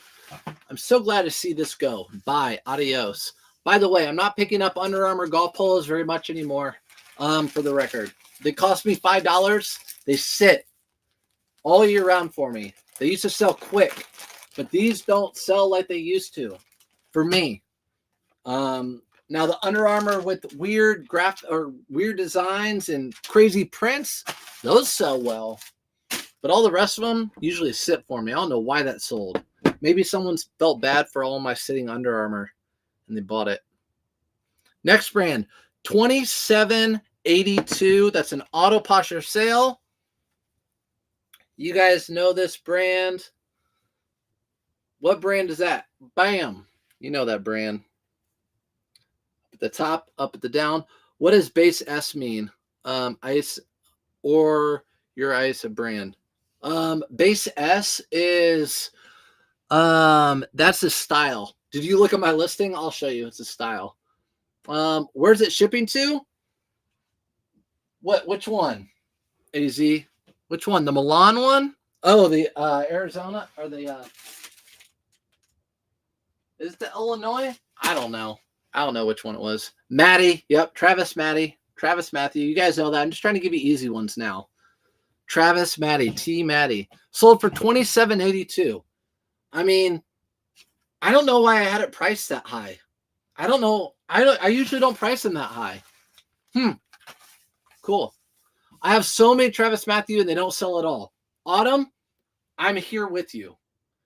I'm so glad to see this go. Bye. Adios. By the way, I'm not picking up Under Armour golf polos very much anymore, for the record. They cost me $5. They sit all year round for me. They used to sell quick, but these don't sell like they used to for me. Now the Under Armour with weird weird designs and crazy prints, those sell well. But all the rest of them usually sit for me. I don't know why that sold. Maybe someone's felt bad for all my sitting Under Armour and they bought it. Next brand, $27.82. That's an auto posture sale. You guys know this brand. What brand is that? Bam. You know that brand. Up at the top, up at the down. What does base S mean? Ice or your ice a brand? Base S is that's a style. Did you look at my listing? I'll show you. It's a style. Where's it shipping to? Which one? AZ. Which one? The Milan one? Oh, the Arizona or the is it the Illinois? I don't know. I don't know which one it was. Maddie. Yep, Travis Matthew. You guys know that. I'm just trying to give you easy ones now. Travis Matty, T Matty. Sold for $27.82. I mean, I don't know why I had it priced that high. I don't know. I usually don't price them that high. Cool. I have so many Travis Matthew and they don't sell at all. Autumn, I'm here with you.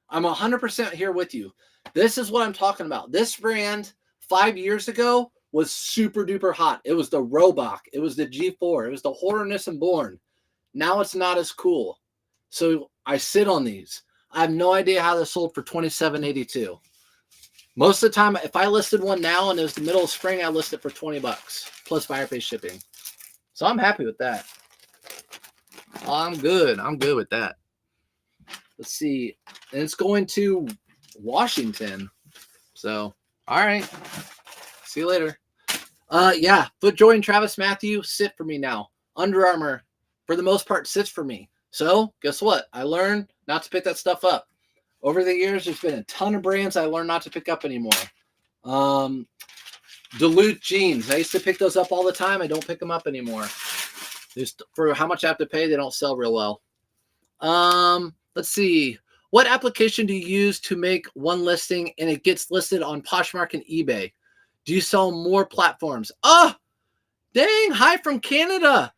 I'm 100% here with you. This is what I'm talking about. This brand 5 years ago was super duper hot. It was the Roebuck. It was the G4. It was the Horace and Bourne. Now it's not as cool. So I sit on these. I have no idea how this sold for $27.82. Most of the time, if I listed one now and it was the middle of spring, I list it for $20 plus buyer pay shipping. So I'm happy with that. I'm good. I'm good with that. Let's see. And it's going to Washington. So, all right. See you later. Yeah. FootJoy and Travis Matthew sit for me now. Under Armour, for the most part, sits for me. So, guess what? I learned not to pick that stuff up. Over the years, there's been a ton of brands I learned not to pick up anymore. Duluth jeans. I used to pick those up all the time. I don't pick them up anymore. Just for how much I have to pay, they don't sell real well. Let's see. What application do you use to make one listing and it gets listed on Poshmark and eBay? Do you sell more platforms? Oh, dang. Hi from Canada.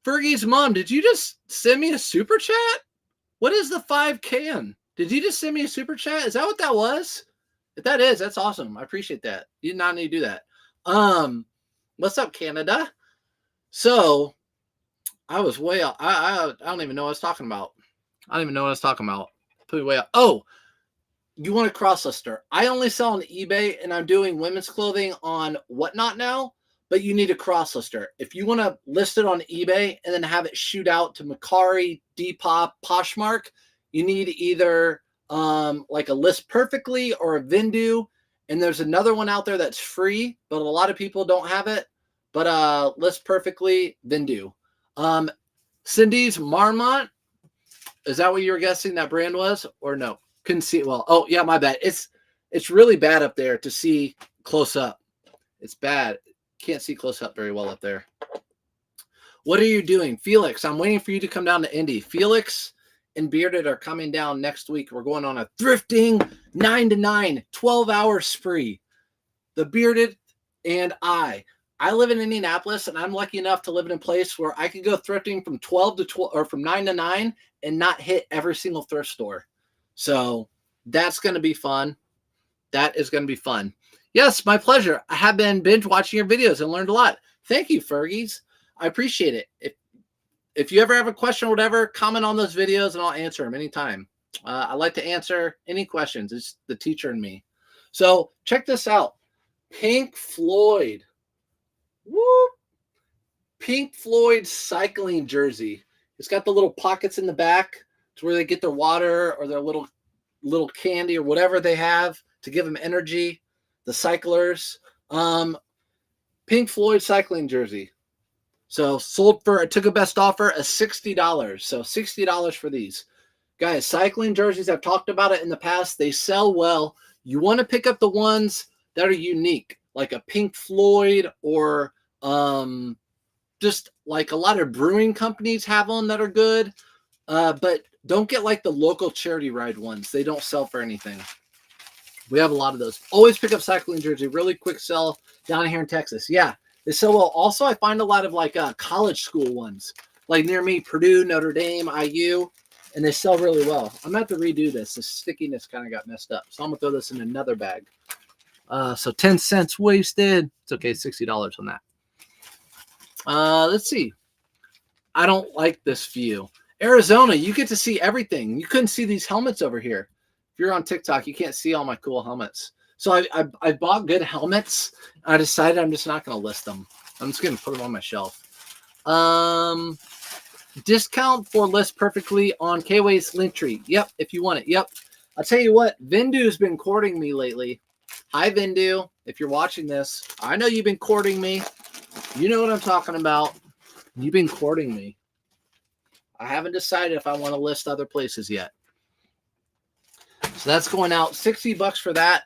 Fergie's mom. Did you just send me a super chat? What is the 5 can? Did you just send me a super chat? Is that what that was? If that is, that's awesome. I appreciate that. You did not need to do that. What's up, Canada? So I was way out. I don't even know what I was talking about. Put me way out. Oh, you want a cross-lister. I only sell on eBay, and I'm doing women's clothing on Whatnot now, but you need a cross-lister. If you want to list it on eBay and then have it shoot out to Mercari, Depop, Poshmark, you need either like a List Perfectly or a Vindu, and there's another one out there that's free, but a lot of people don't have it, but List Perfectly, Vindu. Cindy's Marmot, is that what you were guessing that brand was, or no? Couldn't see it well. Oh, yeah, my bad. It's really bad up there to see close up. It's bad. Can't see close up very well up there. What are you doing? Felix, I'm waiting for you to come down to Indy. Felix and Bearded are coming down next week. We're going on a thrifting 9 to 9, 12-hour spree. The Bearded and I live in Indianapolis, and I'm lucky enough to live in a place where I could go thrifting from 12 to 12 or from 9 to 9 and not hit every single thrift store. So that's going to be fun. That is going to be fun. Yes, my pleasure. I have been binge watching your videos and learned a lot. Thank you, Fergies. I appreciate it. If you ever have a question or whatever, comment on those videos and I'll answer them anytime. I like to answer any questions. It's the teacher in me. So check this out. Pink Floyd. Woo! Pink Floyd cycling jersey. It's got the little pockets in the back to where they get their water or their little candy or whatever they have to give them energy. The cyclers. Pink Floyd cycling jersey. So sold for, I took a best offer of $60. So $60 for these. Guys, cycling jerseys, I've talked about it in the past. They sell well. You want to pick up the ones that are unique, like a Pink Floyd or just like a lot of brewing companies have them that are good. But don't get like the local charity ride ones. They don't sell for anything. We have a lot of those. Always pick up cycling jersey. Really quick sell down here in Texas. Yeah, they sell well. Also, I find a lot of like college school ones, like near me, Purdue, Notre Dame, IU, and they sell really well. I'm going to have to redo this. The stickiness kind of got messed up. So I'm going to throw this in another bag. So 10 cents wasted. It's okay, $60 on that. Let's see. I don't like this view. Arizona, you get to see everything. You couldn't see these helmets over here. If you're on TikTok, you can't see all my cool helmets. So I bought good helmets. I decided I'm just not going to list them. I'm just going to put them on my shelf. Discount for List Perfectly on K-Way's Linktree. Yep, if you want it. Yep. I'll tell you what, Vindu's been courting me lately. Hi, Vindu. If you're watching this, I know you've been courting me. You know what I'm talking about. You've been courting me. I haven't decided if I want to list other places yet. So that's going out $60 for that.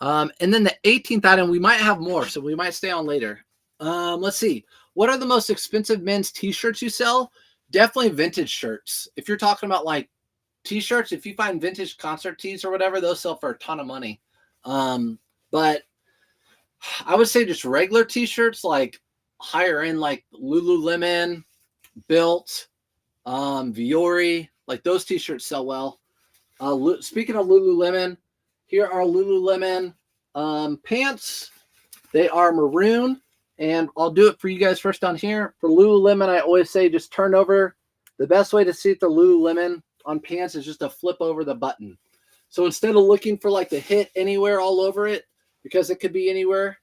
And then the 18th item, we might have more, so we might stay on later. Let's see. What are the most expensive men's t-shirts you sell? Definitely vintage shirts. If you're talking about like t-shirts, if you find vintage concert tees or whatever, those sell for a ton of money. But I would say just regular t-shirts, like higher end, like Lululemon, Built, Viore, like those t-shirts sell well. Speaking of Lululemon, here are Lululemon pants. They are maroon, and I'll do it for you guys first down here. For Lululemon, I always say just turn over. The best way to see if the Lululemon on pants is just to flip over the button. So instead of looking for like the hit anywhere all over it, because it could be anywhere,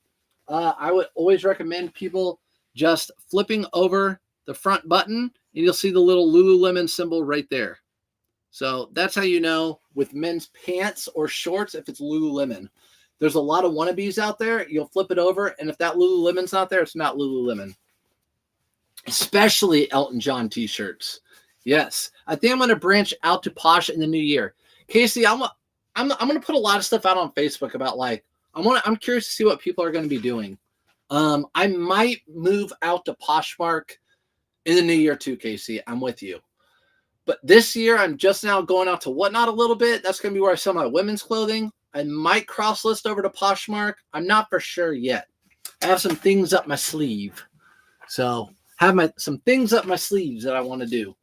I would always recommend people just flipping over the front button, and you'll see the little Lululemon symbol right there. So that's how you know with men's pants or shorts if it's Lululemon. There's a lot of wannabes out there. You'll flip it over, and if that Lululemon's not there, it's not Lululemon. Especially Elton John t-shirts. Yes. I think I'm going to branch out to Posh in the new year. Casey, I'm going to put a lot of stuff out on Facebook about like, I'm curious to see what people are going to be doing. I might move out to Poshmark in the new year too, Casey. I'm with you. But this year, I'm just now going out to Whatnot a little bit. That's going to be where I sell my women's clothing. I might cross list over to Poshmark. I'm not for sure yet. I have some things up my sleeve. So have some things up my sleeves that I want to do.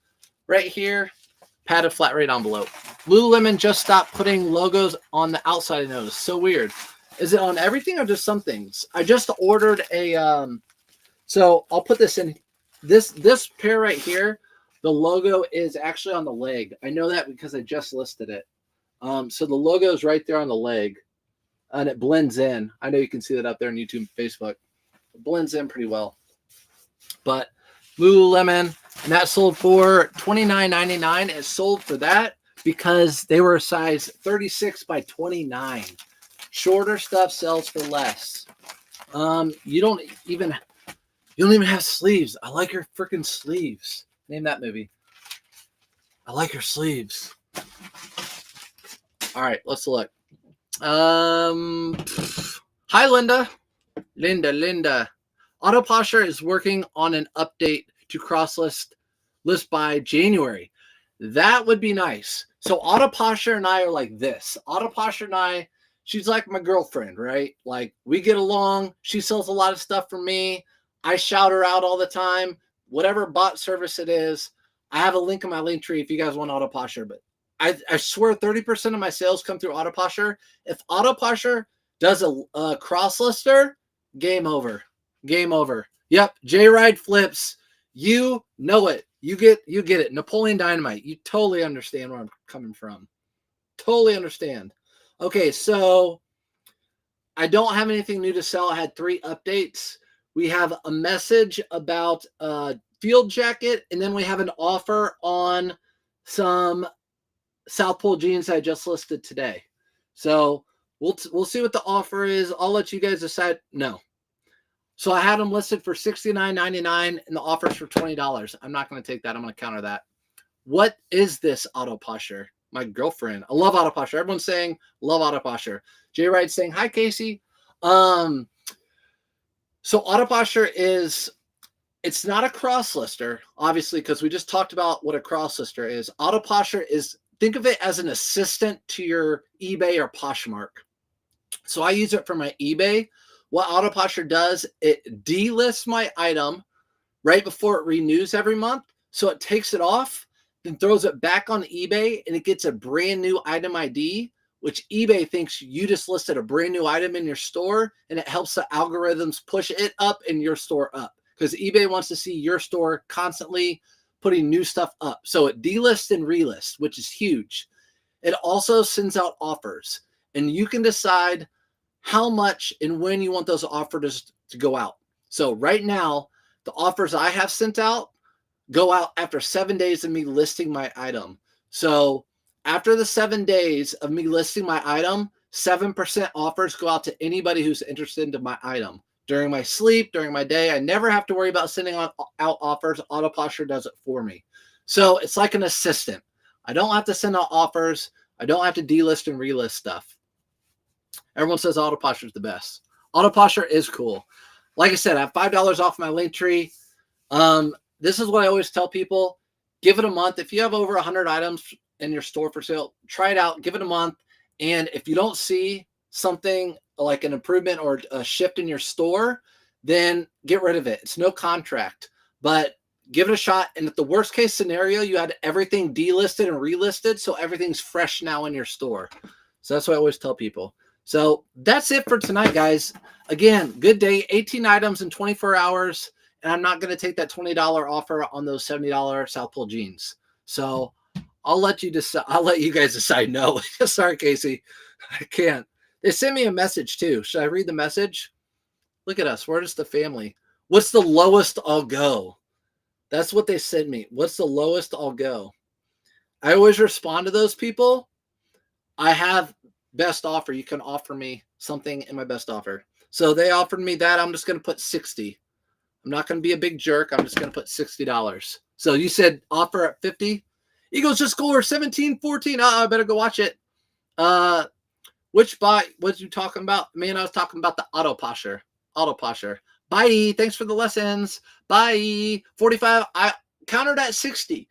Right here, padded flat rate envelope. Lululemon just stopped putting logos on the outside of those. So weird. Is it on everything or just some things? I just ordered a so I'll put this in this pair right here. The logo is actually on the leg. I know that because I just listed it. So the logo is right there on the leg, and it blends in. I know you can see that up there on YouTube and Facebook. It blends in pretty well. But Lululemon, and that sold for $29.99. It sold for that because they were a size 36 by 29. Shorter stuff sells for less. You don't even have sleeves. I like your freaking sleeves. Name that movie. I like your sleeves. All right, let's look. Hi, Linda. Linda. Autoposher is working on an update to cross-list by January. That would be nice. So Autoposher and I are like this. Autoposher and I, she's like my girlfriend, right? Like, we get along. She sells a lot of stuff for me. I shout her out all the time. Whatever bot service it is, I have a link in my link tree if you guys want Autoposher. But I swear 30% of my sales come through Autoposher. If Autoposher does a cross-lister, game over. Game over. Yep, J-Ride flips. You know it. You get it. Napoleon Dynamite. You totally understand where I'm coming from. Totally understand. Okay, so I don't have anything new to sell. I had 3 updates. We have a message about a field jacket, and then we have an offer on some South Pole jeans I just listed today. So we'll see what the offer is. I'll let you guys decide. No. So I had them listed for $69.99 and the offer's for $20. I'm not going to take that. I'm going to counter that. What is this Autoposher? My girlfriend. I love Autoposher. Everyone's saying love Autoposher. J Ride saying hi, Casey. So Autoposher is, it's not a cross lister, obviously, because we just talked about what a cross lister is. Autoposher is, think of it as an assistant to your eBay or Poshmark. So I use it for my eBay. What Autoposher does, it delists my item right before it renews every month. So it takes it off, then throws it back on eBay, and it gets a brand new item ID, which eBay thinks you just listed a brand new item in your store, and it helps the algorithms push it up and your store up, because eBay wants to see your store constantly putting new stuff up. So it delists and relists, which is huge. It also sends out offers, and you can decide how much and when you want those offers to go out. So right now, the offers I have sent out go out after 7 days of me listing my item. So after the 7 days of me listing my item, 7% offers go out to anybody who's interested in my item. During my sleep, during my day, I never have to worry about sending out offers. Autoposher does it for me. So it's like an assistant. I don't have to send out offers. I don't have to delist and relist stuff. Everyone says Autoposher is the best. Autoposher is cool. Like I said, I have $5 off my link tree. This is what I always tell people. Give it a month. If you have over 100 items in your store for sale, try it out. Give it a month. And if you don't see something like an improvement or a shift in your store, then get rid of it. It's no contract. But give it a shot. And if the worst case scenario, you had everything delisted and relisted, so everything's fresh now in your store. So that's what I always tell people. So that's it for tonight, guys. Again, good day, 18 items in 24 hours. And I'm not going to take that $20 offer on those $70 South Pole jeans. So I'll let you decide. I'll let you guys decide. No, sorry, Casey, I can't. They sent me a message too. Should I read the message? Look at us. We're just a family. What's the lowest I'll go? That's what they sent me. What's the lowest I'll go? I always respond to those people. I have best offer. You can offer me something in my best offer. So they offered me that. I'm just going to put 60. I'm not going to be a big jerk. I'm just going to put $60. So you said offer at 50. Eagles just scored 17-14. I better go watch it. Which bot was you talking about? Man, I was talking about the Autoposher. Autoposher. Bye. Thanks for the lessons. Bye. 45. I countered at 60.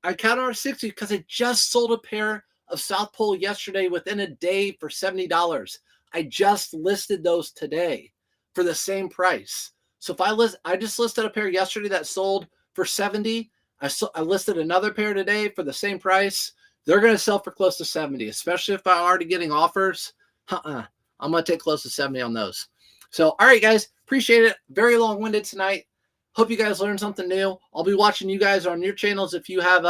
I countered at 60 because I just sold a pair of South Pole yesterday within a day for $70. I just listed those today for the same price. So if I just listed a pair yesterday that sold for $70, I listed another pair today for the same price. They're going to sell for close to 70, especially if I'm already getting offers. I'm going to take close to 70 on those. So, all right, guys, appreciate it. Very long-winded tonight. Hope you guys learned something new. I'll be watching you guys on your channels. If you have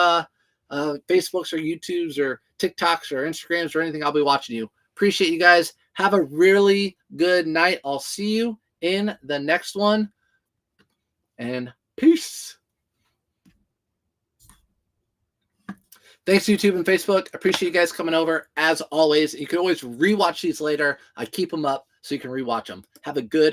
Facebooks or YouTubes or TikToks or Instagrams or anything, I'll be watching you. Appreciate you guys. Have a really good night. I'll see you in the next one. And peace. Thanks, YouTube and Facebook. Appreciate you guys coming over. As always, you can always rewatch these later. I keep them up so you can rewatch them. Have a good